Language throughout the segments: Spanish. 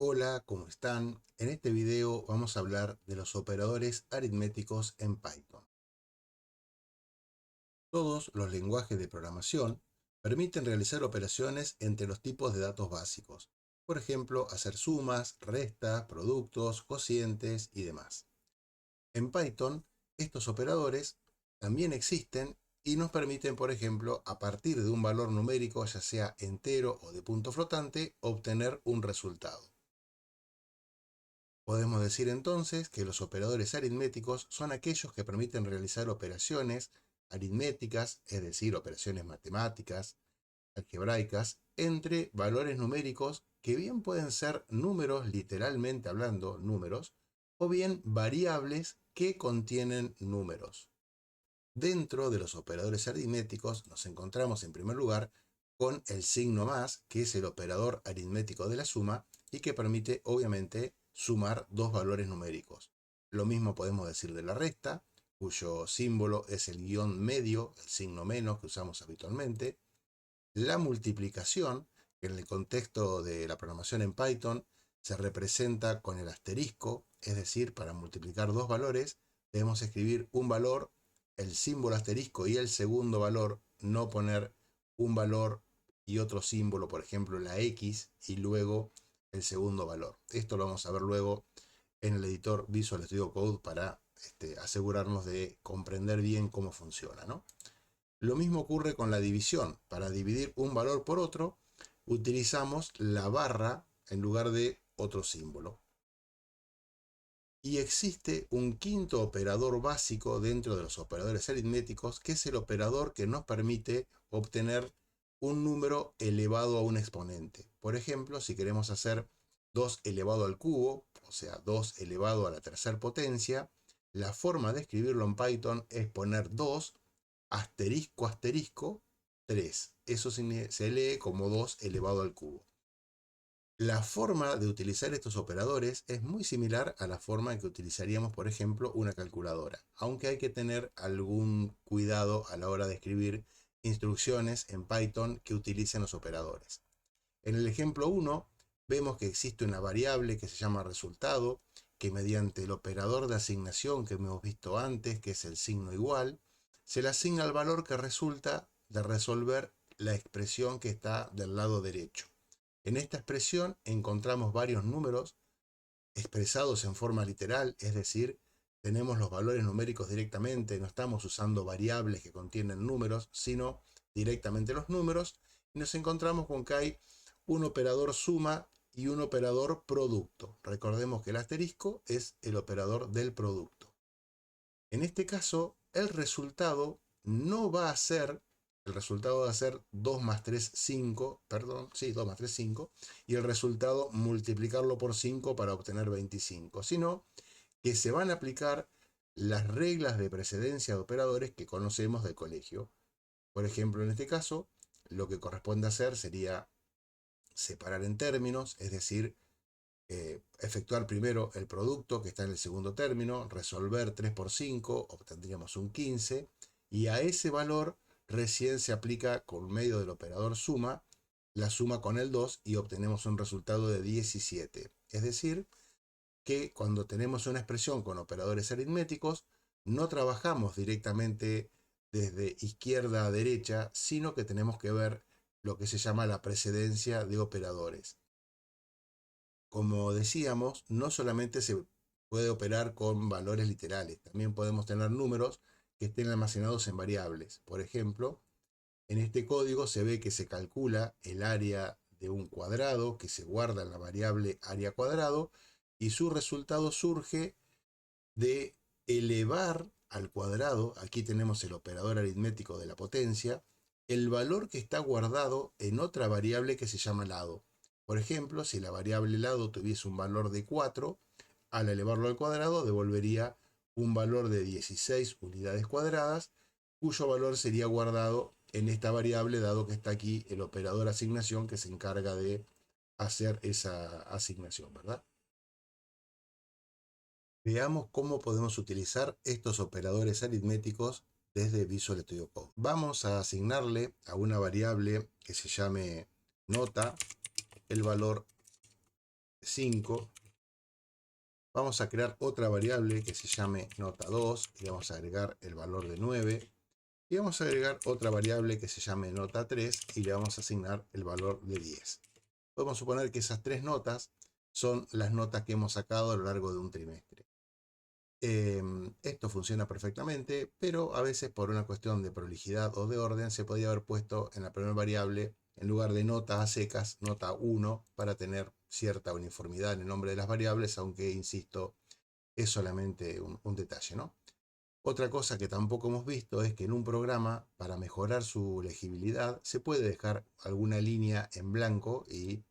Hola, ¿cómo están? En este video vamos a hablar de los operadores aritméticos en Python. Todos los lenguajes de programación permiten realizar operaciones entre los tipos de datos básicos. Por ejemplo, hacer sumas, restas, productos, cocientes y demás. En Python, estos operadores también existen y nos permiten, por ejemplo, a partir de un valor numérico, ya sea entero o de punto flotante, obtener un resultado. Podemos decir entonces que los operadores aritméticos son aquellos que permiten realizar operaciones aritméticas, es decir, operaciones matemáticas, algebraicas, entre valores numéricos que bien pueden ser números, literalmente hablando, números, o bien variables que contienen números. Dentro de los operadores aritméticos nos encontramos en primer lugar con el signo más, que es el operador aritmético de la suma y que permite obviamente sumar dos valores numéricos. Lo mismo podemos decir de la resta, cuyo símbolo es el guión medio, el signo menos que usamos habitualmente. La multiplicación, que en el contexto de la programación en Python se representa con el asterisco, es decir, para multiplicar dos valores debemos escribir un valor, el símbolo asterisco y el segundo valor, no poner un valor y otro símbolo, por ejemplo la X, y luego el segundo valor. Esto lo vamos a ver luego en el editor Visual Studio Code para asegurarnos de comprender bien cómo funciona, ¿no? Lo mismo ocurre con la división. Para dividir un valor por otro, utilizamos la barra en lugar de otro símbolo. Y existe un quinto operador básico dentro de los operadores aritméticos, que es el operador que nos permite obtener un número elevado a un exponente. Por ejemplo, si queremos hacer 2 elevado al cubo, o sea, 2 elevado a la tercera potencia, la forma de escribirlo en Python es poner 2 asterisco asterisco 3. Eso se lee como 2 elevado al cubo. La forma de utilizar estos operadores es muy similar a la forma en que utilizaríamos, por ejemplo, una calculadora, aunque hay que tener algún cuidado a la hora de escribir instrucciones en Python que utilicen los operadores. En el ejemplo 1 vemos que existe una variable que se llama resultado, que mediante el operador de asignación que hemos visto antes, que es el signo igual, se le asigna el valor que resulta de resolver la expresión que está del lado derecho. En esta expresión encontramos varios números expresados en forma literal, es decir, tenemos los valores numéricos directamente, no estamos usando variables que contienen números, sino directamente los números, y nos encontramos con que hay un operador suma y un operador producto. Recordemos que el asterisco es el operador del producto. En este caso, el resultado no va a ser, el resultado va a ser 2 más 3, 5, perdón, sí, 2 más 3, 5, y el resultado multiplicarlo por 5 para obtener 25, sino que se van a aplicar las reglas de precedencia de operadores que conocemos del colegio. Por ejemplo, en este caso, lo que corresponde hacer sería separar en términos, es decir, efectuar primero el producto que está en el segundo término, resolver 3 por 5, obtendríamos un 15, y a ese valor recién se aplica con medio del operador suma, la suma con el 2 y obtenemos un resultado de 17. Es decir, que cuando tenemos una expresión con operadores aritméticos, no trabajamos directamente desde izquierda a derecha, sino que tenemos que ver lo que se llama la precedencia de operadores. Como decíamos, no solamente se puede operar con valores literales, también podemos tener números que estén almacenados en variables. Por ejemplo, en este código se ve que se calcula el área de un cuadrado que se guarda en la variable área cuadrado y su resultado surge de elevar al cuadrado, aquí tenemos el operador aritmético de la potencia, el valor que está guardado en otra variable que se llama lado. Por ejemplo, si la variable lado tuviese un valor de 4, al elevarlo al cuadrado devolvería un valor de 16 unidades cuadradas, cuyo valor sería guardado en esta variable, dado que está aquí el operador asignación que se encarga de hacer esa asignación, ¿verdad? Veamos cómo podemos utilizar estos operadores aritméticos desde Visual Studio Code. Vamos a asignarle a una variable que se llame nota el valor 5. Vamos a crear otra variable que se llame nota 2 y vamos a agregar el valor de 9. Y vamos a agregar otra variable que se llame nota 3 y le vamos a asignar el valor de 10. Podemos suponer que esas tres notas son las notas que hemos sacado a lo largo de un trimestre. Esto funciona perfectamente, pero a veces por una cuestión de prolijidad o de orden se podría haber puesto en la primera variable, en lugar de nota a secas, nota 1, para tener cierta uniformidad en el nombre de las variables, aunque, insisto, es solamente un detalle, ¿no? Otra cosa que tampoco hemos visto es que en un programa, para mejorar su legibilidad, se puede dejar alguna línea en blanco y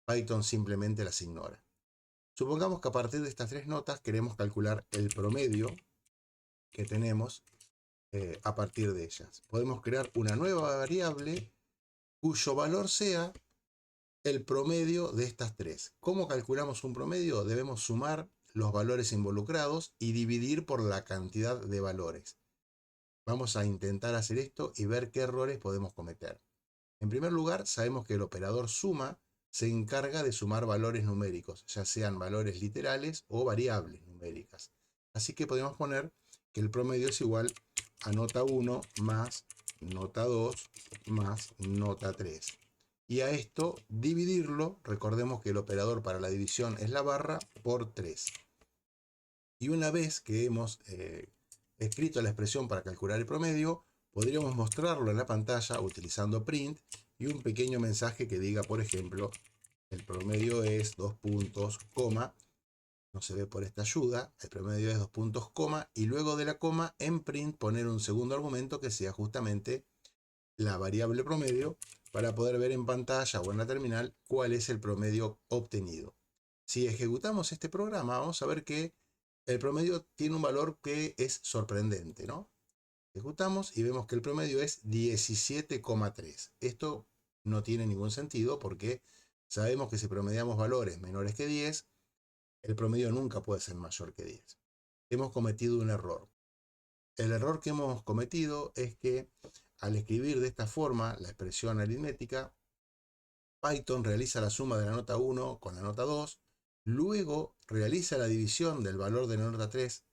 Python simplemente las ignora. Supongamos que a partir de estas tres notas queremos calcular el promedio que tenemos a partir de ellas. Podemos crear una nueva variable cuyo valor sea el promedio de estas tres. ¿Cómo calculamos un promedio? Debemos sumar los valores involucrados y dividir por la cantidad de valores. Vamos a intentar hacer esto y ver qué errores podemos cometer. En primer lugar, sabemos que el operador suma se encarga de sumar valores numéricos, ya sean valores literales o variables numéricas. Así que podemos poner que el promedio es igual a nota 1 más nota 2 más nota 3. Y a esto dividirlo, recordemos que el operador para la división es la barra, por 3. Y una vez que hemos escrito la expresión para calcular el promedio, podríamos mostrarlo en la pantalla utilizando print y un pequeño mensaje que diga, por ejemplo, el promedio es 2 puntos, coma, no se ve por esta ayuda, el promedio es 2 puntos, coma, y luego de la coma en print poner un segundo argumento que sea justamente la variable promedio para poder ver en pantalla o en la terminal cuál es el promedio obtenido. Si ejecutamos este programa, vamos a ver que el promedio tiene un valor que es sorprendente, ¿no? Ejecutamos y vemos que el promedio es 17,3. Esto no tiene ningún sentido porque sabemos que si promediamos valores menores que 10, el promedio nunca puede ser mayor que 10. Hemos cometido un error. El error que hemos cometido es que al escribir de esta forma la expresión aritmética, Python realiza la suma de la nota 1 con la nota 2, luego realiza la división del valor de la nota 3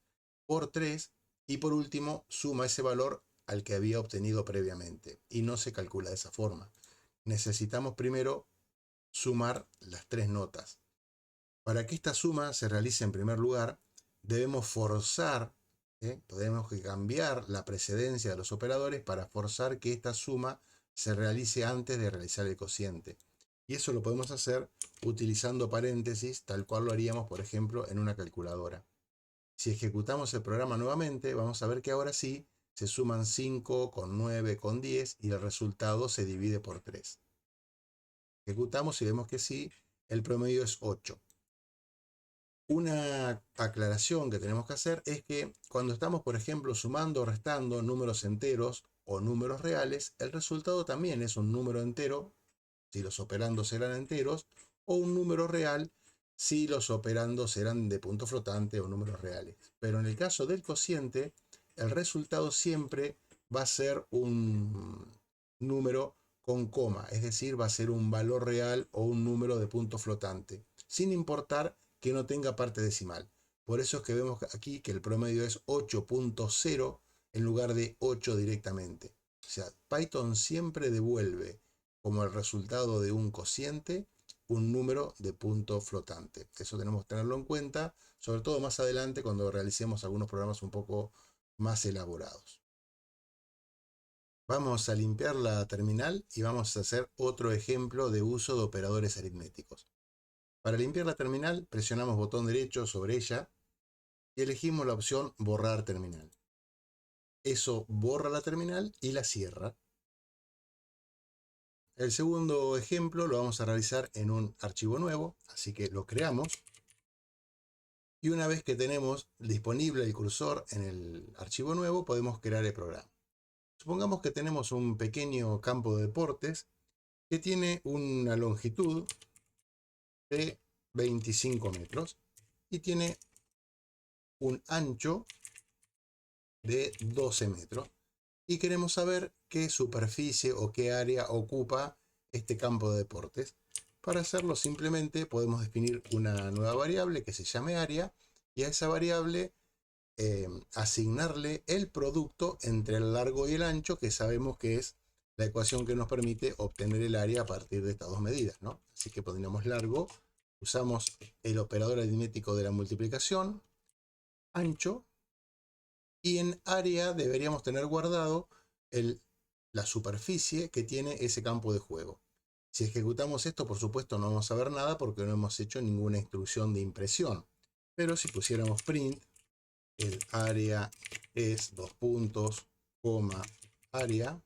por 3 y por último suma ese valor al que había obtenido previamente y no se calcula de esa forma. Necesitamos primero sumar las tres notas. Para que esta suma se realice en primer lugar, debemos forzar, tenemos que cambiar la precedencia de los operadores para forzar que esta suma se realice antes de realizar el cociente. Y eso lo podemos hacer utilizando paréntesis, tal cual lo haríamos, por ejemplo, en una calculadora. Si ejecutamos el programa nuevamente, vamos a ver que ahora sí se suman 5 con 9 con 10 y el resultado se divide por 3. Ejecutamos y vemos que sí, el promedio es 8. Una aclaración que tenemos que hacer es que cuando estamos, por ejemplo, sumando o restando números enteros o números reales, el resultado también es un número entero, si los operandos eran enteros, o un número real, si los operandos eran de punto flotante o números reales. Pero en el caso del cociente, el resultado siempre va a ser un número con coma, es decir, va a ser un valor real o un número de punto flotante, sin importar que no tenga parte decimal. Por eso es que vemos aquí que el promedio es 8.0 en lugar de 8 directamente. O sea, Python siempre devuelve como el resultado de un cociente un número de punto flotante. Eso tenemos que tenerlo en cuenta, sobre todo más adelante cuando realicemos algunos programas un poco más elaborados. Vamos a limpiar la terminal y vamos a hacer otro ejemplo de uso de operadores aritméticos. Para limpiar la terminal, presionamos botón derecho sobre ella y elegimos la opción borrar terminal. Eso borra la terminal y la cierra. El segundo ejemplo lo vamos a realizar en un archivo nuevo, así que lo creamos. Y una vez que tenemos disponible el cursor en el archivo nuevo, podemos crear el programa. Supongamos que tenemos un pequeño campo de deportes que tiene una longitud de 25 metros y tiene un ancho de 12 metros. Y queremos saber qué superficie o qué área ocupa este campo de deportes. Para hacerlo simplemente podemos definir una nueva variable que se llame área y a esa variable asignarle el producto entre el largo y el ancho, que sabemos que es la ecuación que nos permite obtener el área a partir de estas dos medidas, ¿no? Así que pondríamos largo, usamos el operador aritmético de la multiplicación, ancho, y en área deberíamos tener guardado la superficie que tiene ese campo de juego. Si ejecutamos esto, por supuesto, no vamos a ver nada porque no hemos hecho ninguna instrucción de impresión. Pero si pusiéramos print, el área es coma, área,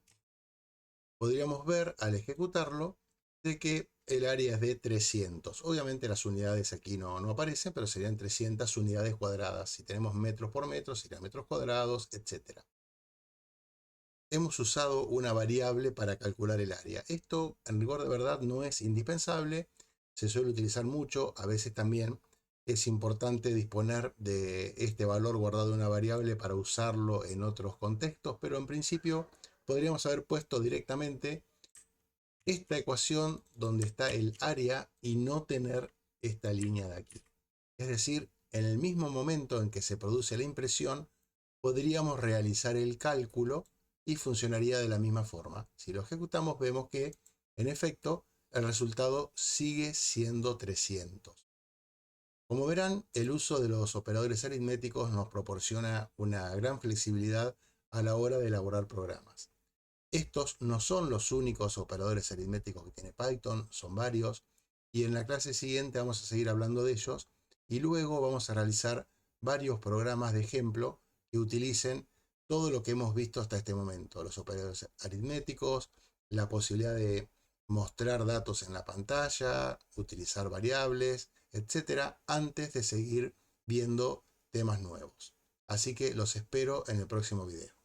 podríamos ver al ejecutarlo de que el área es de 300. Obviamente las unidades aquí no aparecen, pero serían 300 unidades cuadradas. Si tenemos metros por metro, serían metros cuadrados, etc. Hemos usado una variable para calcular el área. Esto, en rigor de verdad, no es indispensable. Se suele utilizar mucho. A veces también es importante disponer de este valor guardado en una variable para usarlo en otros contextos. Pero en principio podríamos haber puesto directamente esta ecuación donde está el área y no tener esta línea de aquí. Es decir, en el mismo momento en que se produce la impresión, podríamos realizar el cálculo y funcionaría de la misma forma. Si lo ejecutamos, vemos que, en efecto, el resultado sigue siendo 300. Como verán, el uso de los operadores aritméticos nos proporciona una gran flexibilidad a la hora de elaborar programas. Estos no son los únicos operadores aritméticos que tiene Python, son varios, y en la clase siguiente vamos a seguir hablando de ellos, y luego vamos a realizar varios programas de ejemplo que utilicen todo lo que hemos visto hasta este momento, los operadores aritméticos, la posibilidad de mostrar datos en la pantalla, utilizar variables, etcétera, antes de seguir viendo temas nuevos. Así que los espero en el próximo video.